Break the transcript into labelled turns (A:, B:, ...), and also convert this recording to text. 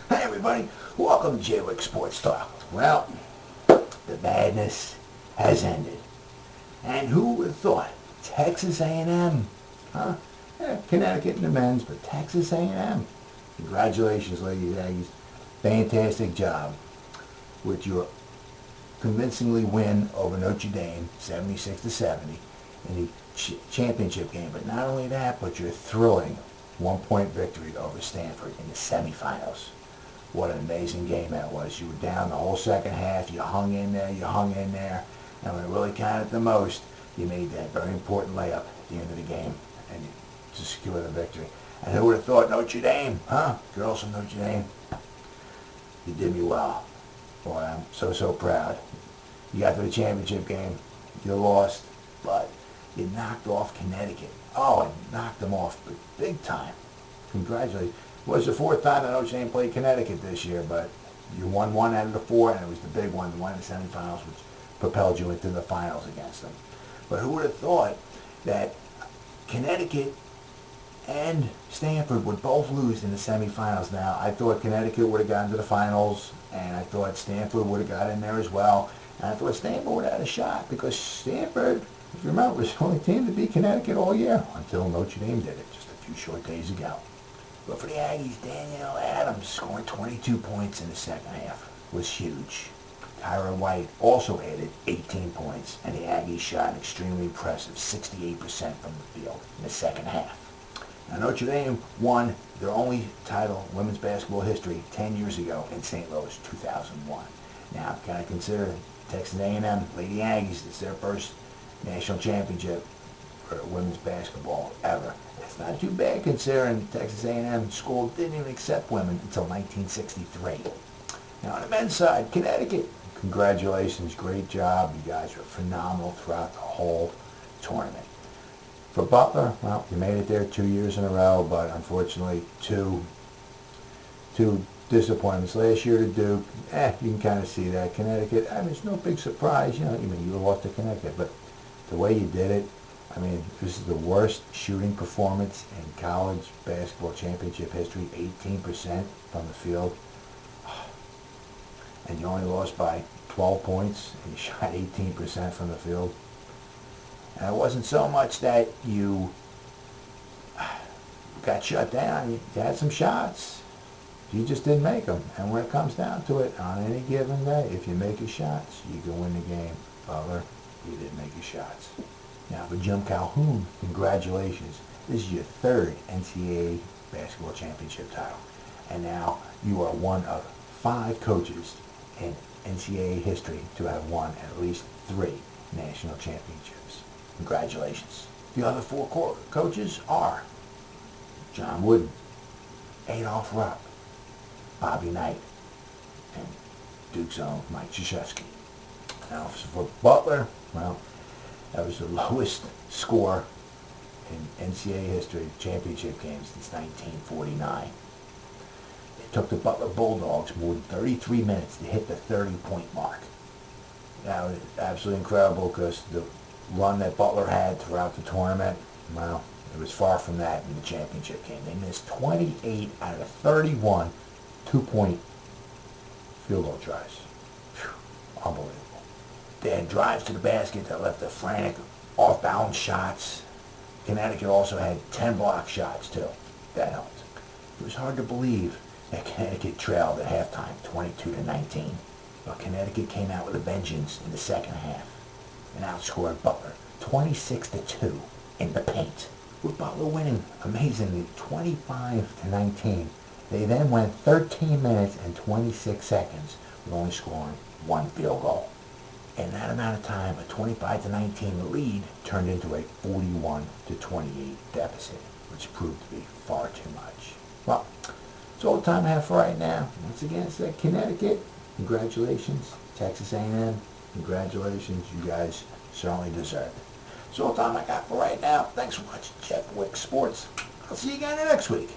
A: Hey everybody, welcome to Jwicksportalk. Well, the madness has ended. And who would have thought? Texas A&M. Huh? Yeah, Connecticut in the men's, but Texas A&M. Congratulations, ladies Aggies. Fantastic job with your convincingly win over Notre Dame, 76-70, in the championship game. But not only that, but your thrilling one-point victory over Stanford in the semifinals. What an amazing game that was. You were down the whole second half. You hung in there. And when it really counted the most, you made that very important layup at the end of the game and to secure the victory. And who would have thought Notre Dame, huh? Girls from Notre Dame, you did me well. Boy, I'm so proud. You got to the championship game. You lost, but you knocked off Connecticut. Oh, and knocked them off big time. Congratulations. It was the fourth time that Notre Dame played Connecticut this year, but you won one out of the four, and it was the big one, the one in the semifinals, which propelled you into the finals against them. But who would have thought that Connecticut and Stanford would both lose in the semifinals? Now, I thought Connecticut would have gotten to the finals, and I thought Stanford would have got in there as well. And I thought Stanford would have had a shot, because Stanford, if you remember, was the only team to beat Connecticut all year, until Notre Dame did it just a few short days ago. But for the Aggies, Danielle Adams scoring 22 points in the second half was huge. Tyra White also added 18 points, and the Aggies shot an extremely impressive 68% from the field in the second half. Now, Notre Dame won their only title in women's basketball history 10 years ago in St. Louis, 2001. Now, can I consider Texas A&M Lady Aggies, it's their first national championship for women's basketball ever. It's not too bad considering Texas A&M school didn't even accept women until 1963. Now on the men's side, Connecticut, congratulations, great job. You guys were phenomenal throughout the whole tournament. For Butler, well, you made it there 2 years in a row, but unfortunately two disappointments. Last year to Duke, you can kind of see that. Connecticut, I mean, it's no big surprise, you lost to Connecticut, but the way you did it, I mean, this is the worst shooting performance in college basketball championship history, 18% from the field. And you only lost by 12 points, and you shot 18% from the field. And it wasn't so much that you got shut down. You had some shots. You just didn't make them. And when it comes down to it, on any given day, if you make your shots, you can win the game. Butler, you didn't make your shots. Now for Jim Calhoun, congratulations. This is your third NCAA basketball championship title. And now you are one of 5 coaches in NCAA history to have won at least 3 national championships. Congratulations. The other 4 coaches are John Wooden, Adolph Rupp, Bobby Knight, and Duke's own Mike Krzyzewski. Now for Butler, well, that was the lowest score in NCAA history championship games since 1949. It took the Butler Bulldogs more than 33 minutes to hit the 30-point mark. That was absolutely incredible because the run that Butler had throughout the tournament, well, it was far from that in the championship game. They missed 28 out of 31 two-point field goal tries. Whew, unbelievable. They had drives to the basket that left the frantic off-balance shots. Connecticut also had 10 block shots, too. That helped. It was hard to believe that Connecticut trailed at halftime, 22-19. But Connecticut came out with a vengeance in the second half and outscored Butler 26-2 in the paint. With Butler winning amazingly 25-19, they then went 13 minutes and 26 seconds with only scoring 1 field goal. In that amount of time, a 25-19 lead turned into a 41-28 deficit, which proved to be far too much. Well, that's all the time I have for right now. Once again, it's Connecticut. Congratulations. Texas A&M. Congratulations. You guys certainly deserve it. That's all the time I got for right now. Thanks for watching Jeff Wick Sports. I'll see you again next week.